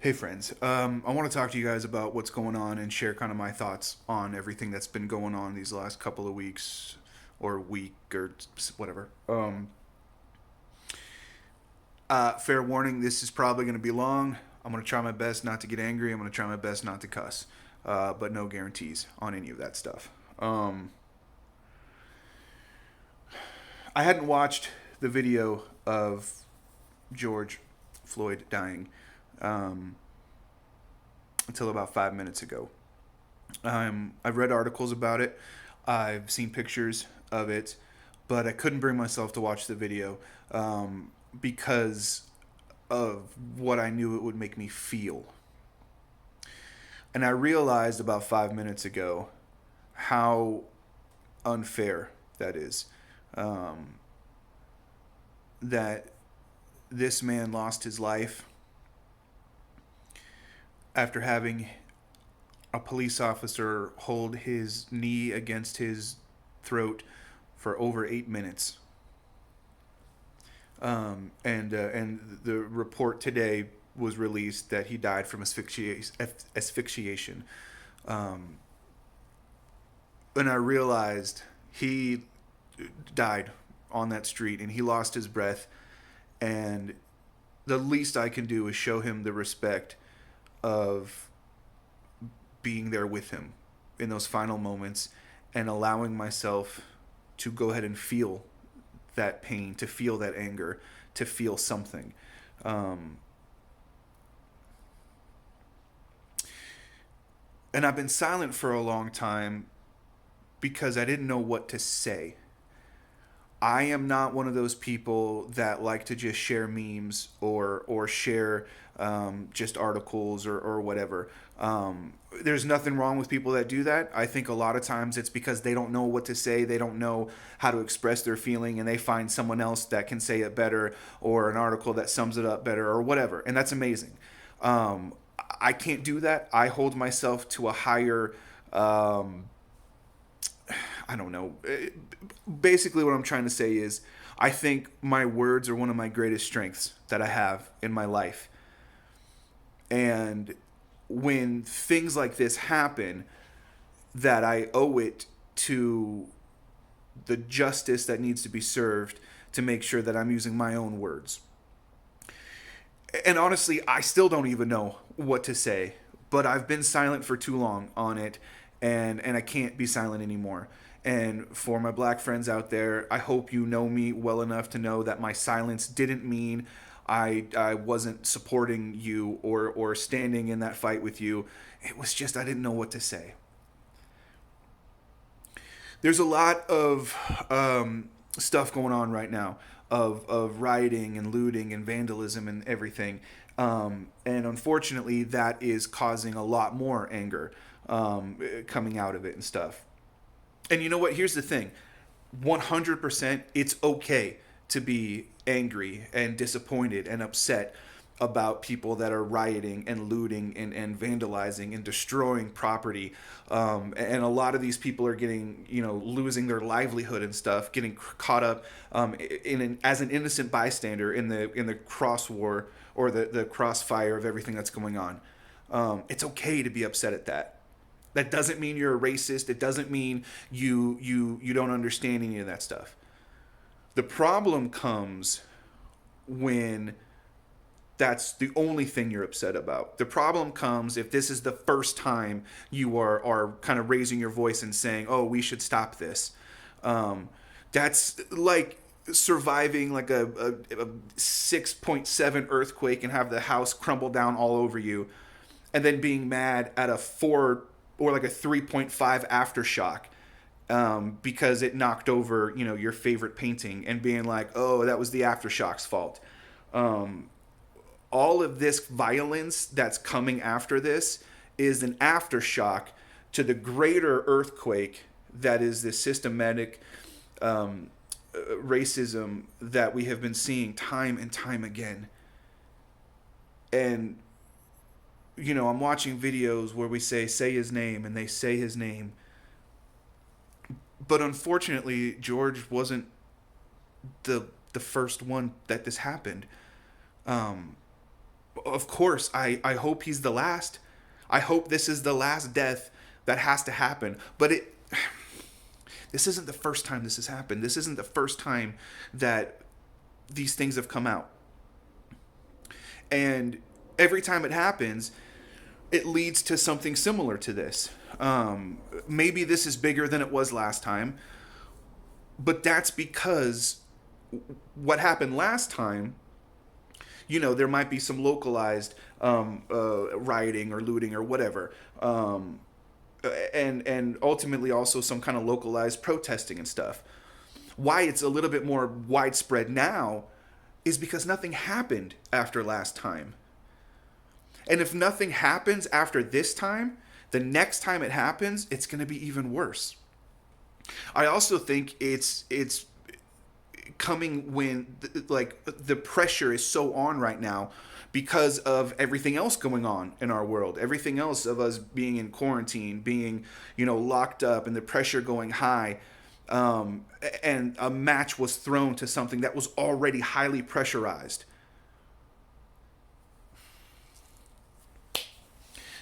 Hey friends, I want to talk to you guys about what's going on and share kind of my thoughts on everything that's been going on these last couple of weeks or week or whatever. Fair warning, this is probably going to be long. I'm going to try my best not to get angry. I'm going to try my best not to cuss, but no guarantees on any of that stuff. I hadn't watched the video of George Floyd dying um, until about 5 minutes ago. I've read articles about it. I've seen pictures of it, but I couldn't bring myself to watch the video because of what I knew it would make me feel. And I realized about 5 minutes ago how unfair that is. Um, that this man lost his life after having a police officer hold his knee against his throat for over 8 minutes. And the report today was released that he died from asphyxiation. Um, and I realized he died on that street and he lost his breath. And the least I can do is show him the respect of being there with him in those final moments and allowing myself to go ahead and feel that pain, to feel that anger, to feel something. Um, and I've been silent for a long time because I didn't know what to say. I am not one of those people that like to just share memes or share just articles or whatever. There's nothing wrong with people that do that. I think a lot of times it's because they don't know what to say, they don't know how to express their feeling, and they find someone else that can say it better or an article that sums it up better or whatever, and that's amazing. Um, I can't do that. I hold myself to a higher um, I don't know. Basically, what I'm trying to say is, I think my words are one of my greatest strengths that I have in my life. And when things like this happen, that I owe it to the justice that needs to be served to make sure that I'm using my own words. And honestly, I still don't even know what to say, but I've been silent for too long on it, and I can't be silent anymore. And for my black friends out there, I hope you know me well enough to know that my silence didn't mean I wasn't supporting you or standing in that fight with you. It was just I didn't know what to say. There's a lot of stuff going on right now of rioting and looting and vandalism and everything. And unfortunately, that is causing a lot more anger coming out of it and stuff. And you know what? Here's the thing 100% it's okay to be angry and disappointed and upset about people that are rioting and looting and vandalizing and destroying property. And a lot of these people are getting, losing their livelihood and stuff, getting caught up as an innocent bystander in the cross war or the crossfire of everything that's going on. It's okay to be upset at that. That doesn't mean you're a racist. It doesn't mean you don't understand any of that stuff. The problem comes when that's the only thing you're upset about. The problem comes if this is the first time you are kind of raising your voice and saying, "Oh, we should stop this." Um, that's like surviving like a 6.7 earthquake and have the house crumble down all over you, and then being mad at a 4 or like a 3.5 aftershock because it knocked over your favorite painting and being like, "Oh, that was the aftershock's fault." Um, all of this violence that's coming after this is an aftershock to the greater earthquake that is this systematic racism that we have been seeing time and time again. And I'm watching videos where we say his name, and they say his name. But unfortunately, George wasn't the first one that this happened. Um, of course, I hope he's the last. I hope this is the last death that has to happen. But this isn't the first time this has happened. This isn't the first time that these things have come out. And every time it happens, it leads to something similar to this. Maybe this is bigger than it was last time, but that's because what happened last time, there might be some localized rioting or looting or whatever, and ultimately also some kind of localized protesting and stuff. Why it's a little bit more widespread now is because nothing happened after last time. And if nothing happens after this time, the next time it happens, it's going to be even worse. I also think it's coming when the pressure is so on right now because of everything else going on in our world, everything else of us being in quarantine, being locked up, and the pressure going high. And a match was thrown to something that was already highly pressurized.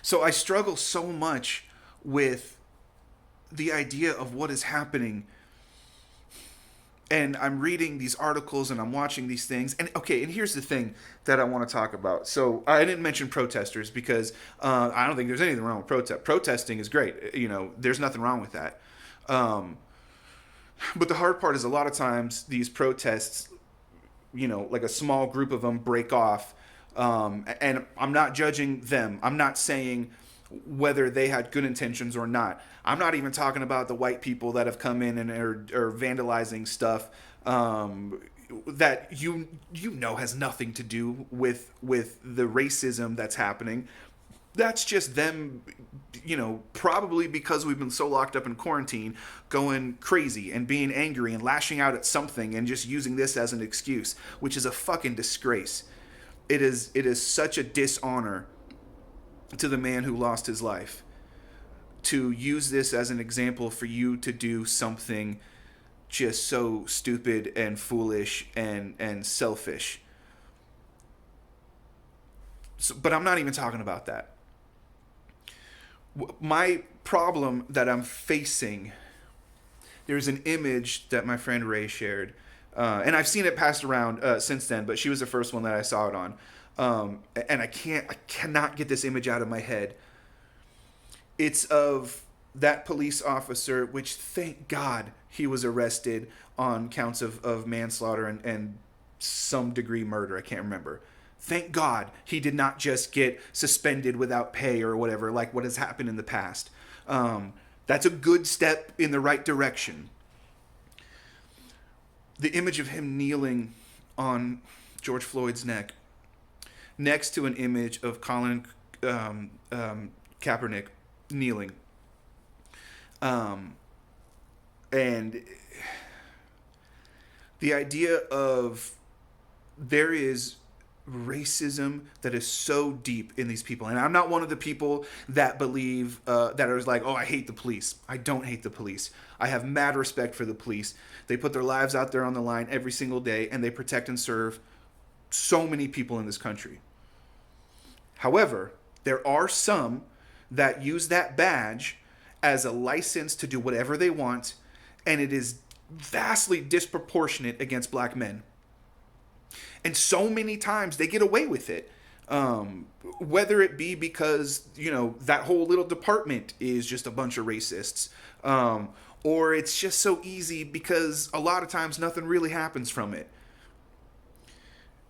So I struggle so much with the idea of what is happening. And I'm reading these articles and I'm watching these things. And okay, and here's the thing that I want to talk about. So I didn't mention protesters because I don't think there's anything wrong with protest. Protesting is great. There's nothing wrong with that. But the hard part is a lot of times these protests, like a small group of them break off. And I'm not judging them. I'm not saying whether they had good intentions or not. I'm not even talking about the white people that have come in and are vandalizing stuff that has nothing to do with the racism that's happening. That's just them, probably because we've been so locked up in quarantine, going crazy and being angry and lashing out at something and just using this as an excuse, which is a fucking disgrace. It is such a dishonor to the man who lost his life to use this as an example for you to do something just so stupid and foolish and selfish. So, but I'm not even talking about that. My problem that I'm facing, there's an image that my friend Ray shared, and I've seen it passed around since then, but she was the first one that I saw it on. And I cannot get this image out of my head. It's of that police officer, which thank God he was arrested on counts of manslaughter and some degree murder. I can't remember. Thank God he did not just get suspended without pay or whatever, like what has happened in the past. That's a good step in the right direction. The image of him kneeling on George Floyd's neck, next to an image of Colin Kaepernick kneeling. And the idea of there is racism that is so deep in these people. And I'm not one of the people that believe, that are like, oh, I hate the police. I don't hate the police. I have mad respect for the police. They put their lives out there on the line every single day, and they protect and serve so many people in this country. However, there are some that use that badge as a license to do whatever they want, and it is vastly disproportionate against black men. And so many times they get away with it. Whether it be because, that whole little department is just a bunch of racists. Or it's just so easy because a lot of times nothing really happens from it.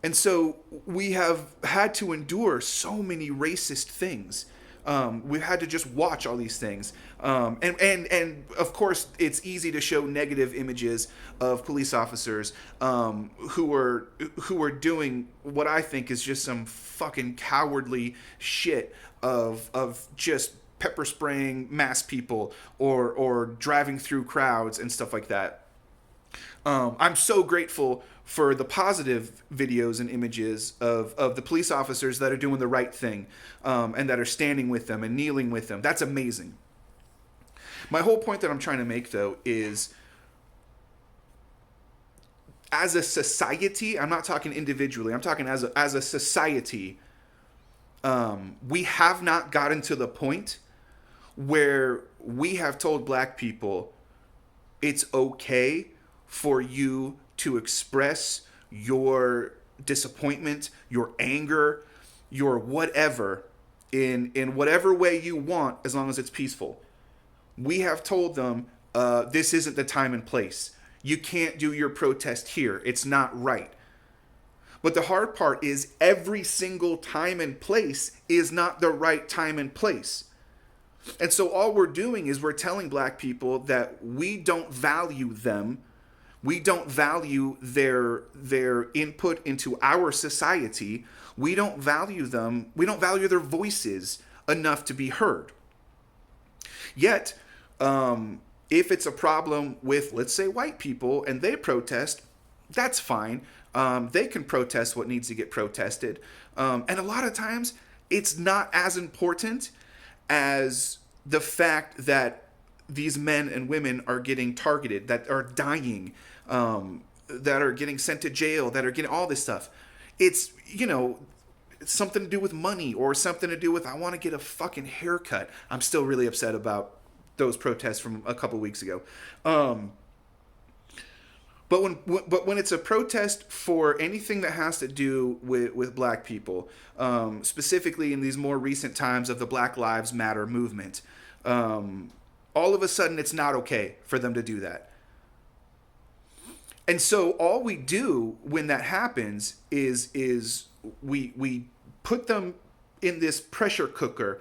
And so we have had to endure so many racist things. We've had to just watch all these things. And of course, it's easy to show negative images of police officers who are doing what I think is just some fucking cowardly shit of just pepper spraying mass people or driving through crowds and stuff like that. I'm so grateful for the positive videos and images of the police officers that are doing the right thing, and that are standing with them and kneeling with them. That's amazing. My whole point that I'm trying to make, though, is as a society, I'm not talking individually, I'm talking as a society, We have not gotten to the point where we have told black people it's okay for you to express your disappointment, your anger, your whatever in whatever way you want, as long as it's peaceful. We have told them this isn't the time and place. You can't do your protest here. It's not right. But the hard part is every single time and place is not the right time and place. And so all we're doing is we're telling black people that we don't value them. We don't value their input into our society. We don't value them. We don't value their voices enough to be heard. Yet, if it's a problem with, let's say, white people and they protest, that's fine. They can protest what needs to get protested. And a lot of times, it's not as important as the fact that these men and women are getting targeted, that are dying, that are getting sent to jail, that are getting all this stuff. It's, it's something to do with money or something to do with, I want to get a fucking haircut. I'm still really upset about those protests from a couple weeks ago. But when it's a protest for anything that has to do with black people, specifically in these more recent times of the Black Lives Matter movement, all of a sudden it's not okay for them to do that. And so all we do when that happens is we put them in this pressure cooker,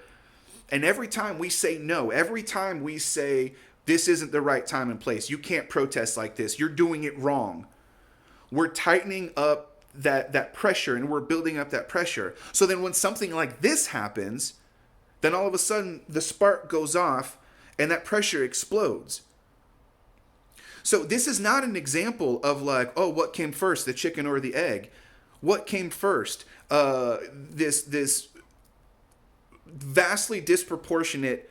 and every time we say no, every time we say this isn't the right time and place, you can't protest like this, you're doing it wrong, we're tightening up that pressure, and we're building up that pressure. So then when something like this happens, then all of a sudden the spark goes off and that pressure explodes. So this is not an example of like, oh, what came first, the chicken or the egg? What came first? This vastly disproportionate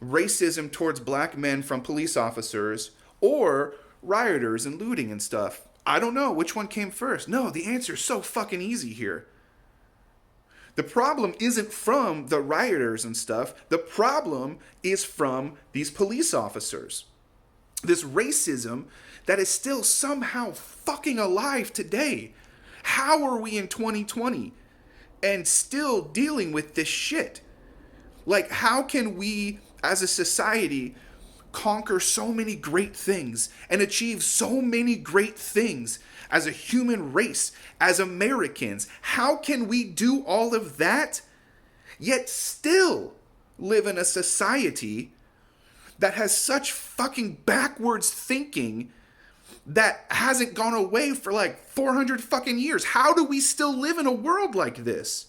racism towards black men from police officers or rioters and looting and stuff. I don't know which one came first. No, the answer is so fucking easy here. The problem isn't from the rioters and stuff. The problem is from these police officers. This racism that is still somehow fucking alive today. How are we in 2020 and still dealing with this shit? Like, how can we as a society conquer so many great things and achieve so many great things as a human race, as Americans? How can we do all of that yet still live in a society that has such fucking backwards thinking that hasn't gone away for like 400 fucking years? How do we still live in a world like this?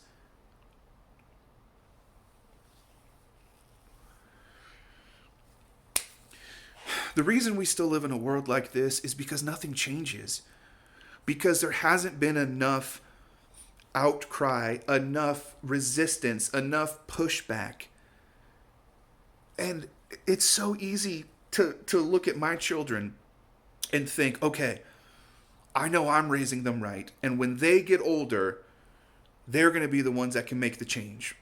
The reason we still live in a world like this is because nothing changes. Because there hasn't been enough outcry, enough resistance, enough pushback. And it's so easy to look at my children and think, okay, I know I'm raising them right. And when they get older, they're going to be the ones that can make the change.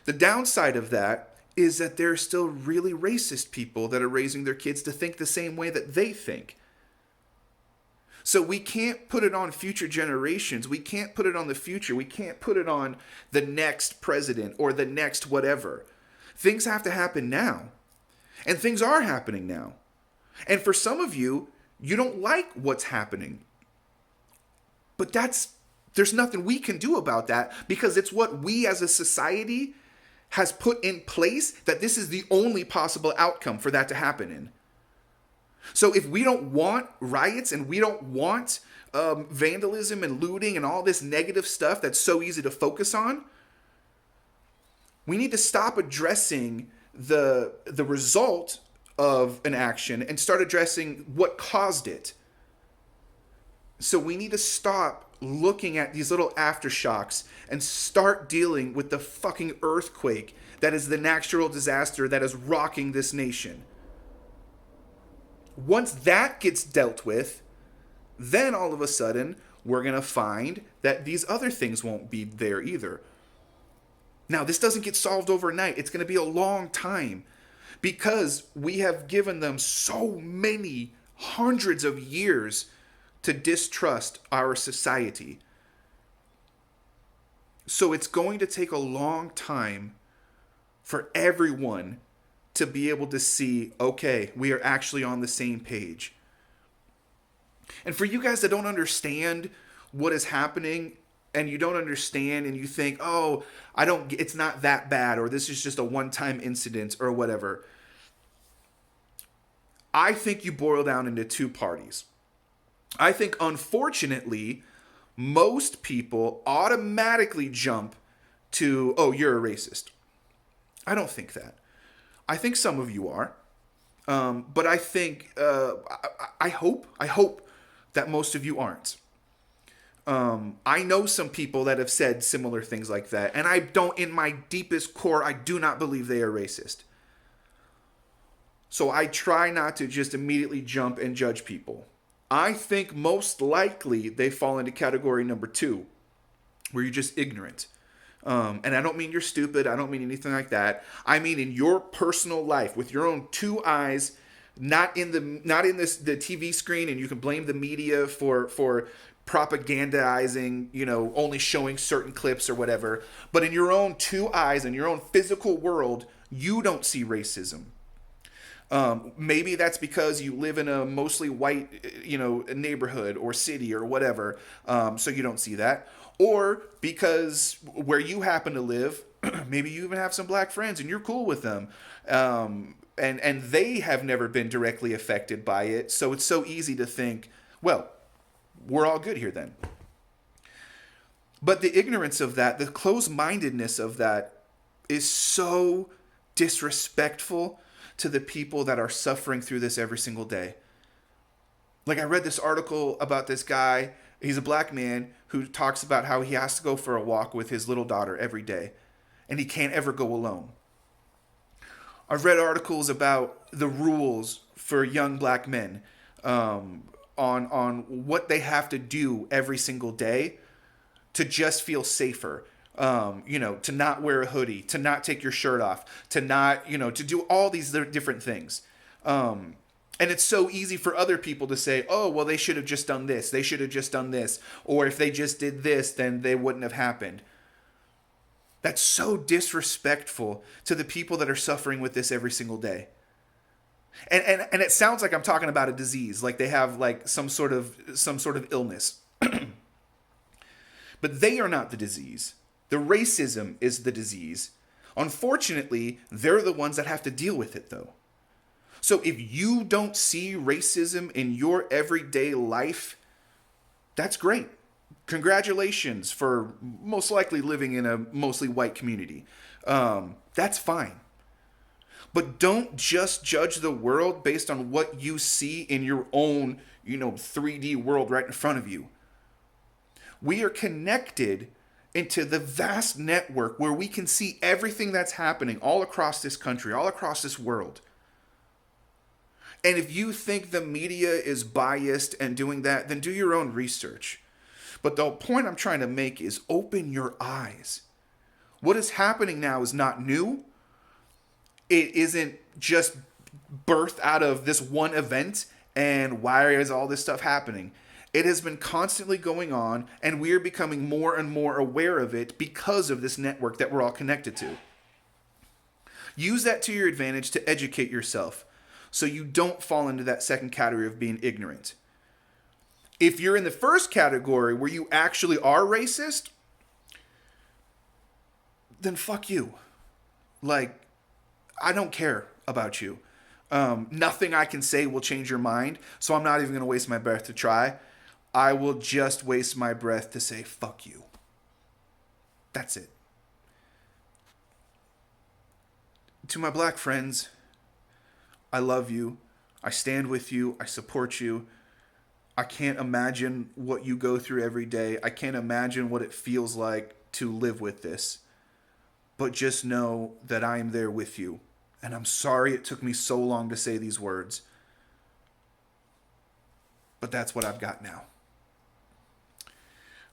The downside of that is that there are still really racist people that are raising their kids to think the same way that they think. So we can't put it on future generations. We can't put it on the future. We can't put it on the next president or the next whatever. Things have to happen now. And things are happening now. And for some of you, you don't like what's happening. But there's nothing we can do about that, because it's what we as a society has put in place, that this is the only possible outcome for that to happen in. So if we don't want riots and we don't want vandalism and looting and all this negative stuff that's so easy to focus on, we need to stop addressing the result of an action and start addressing what caused it. So we need to stop looking at these little aftershocks and start dealing with the fucking earthquake that is the natural disaster that is rocking this nation. Once that gets dealt with, then all of a sudden we're going to find that these other things won't be there either. Now, this doesn't get solved overnight. It's going to be a long time because we have given them so many hundreds of years to distrust our society. So it's going to take a long time for everyone to be able to see, okay, we are actually on the same page. And for you guys that don't understand what is happening, and you don't understand and you think, oh, I don't, it's not that bad, or this is just a one-time incident or whatever. I think you boil down into two parties. I think, unfortunately, most people automatically jump to, oh, you're a racist. I don't think that. I think some of you are. But I think, I hope that most of you aren't. I know some people that have said similar things like that, and I don't, in my deepest core, I do not believe they are racist. So I try not to just immediately jump and judge people. I think most likely they fall into category number two, where you're just ignorant. And I don't mean you're stupid. I don't mean anything like that. I mean in your personal life, with your own two eyes, not in the TV screen, and you can blame the media for propagandizing, only showing certain clips or whatever. But in your own two eyes, in your own physical world, you don't see racism. Maybe that's because you live in a mostly white, neighborhood or city or whatever, so you don't see that. Or because where you happen to live, maybe you even have some black friends and you're cool with them, and they have never been directly affected by it. So it's so easy to think, well, we're all good here then. But the ignorance of that, the closed-mindedness of that, is so disrespectful to the people that are suffering through this every single day. Like, I read this article about this guy. He's a black man who talks about how he has to go for a walk with his little daughter every day, and he can't ever go alone. I've read articles about the rules for young black men, on what they have to do every single day to just feel safer. To not wear a hoodie, to not take your shirt off, to not, to do all these different things. And it's so easy for other people to say, oh, well, they should have just done this. They should have just done this. Or if they just did this, then they wouldn't have happened. That's so disrespectful to the people that are suffering with this every single day. And it sounds like I'm talking about a disease, like they have like some sort of illness. But they are not the disease. The racism is the disease. Unfortunately, they're the ones that have to deal with it, though. So if you don't see racism in your everyday life, that's great. Congratulations for most likely living in a mostly white community. That's fine. But don't just judge the world based on what you see in your own, 3D world right in front of you. We are connected into the vast network where we can see everything that's happening all across this country, all across this world. And if you think the media is biased and doing that, then do your own research. But the point I'm trying to make is open your eyes. What is happening now is not new. It isn't just birthed out of this one event and why is all this stuff happening. It has been constantly going on, and we are becoming more and more aware of it because of this network that we're all connected to. Use that to your advantage to educate yourself so you don't fall into that second category of being ignorant. If you're in the first category where you actually are racist, then fuck you. Like, I don't care about you. Nothing I can say will change your mind, so I'm not even going to waste my breath to try. I will just waste my breath to say, fuck you. That's it. To my black friends, I love you. I stand with you. I support you. I can't imagine what you go through every day. I can't imagine what it feels like to live with this. But just know that I am there with you. And I'm sorry it took me so long to say these words. But that's what I've got now.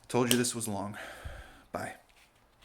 Told you this was long. Bye.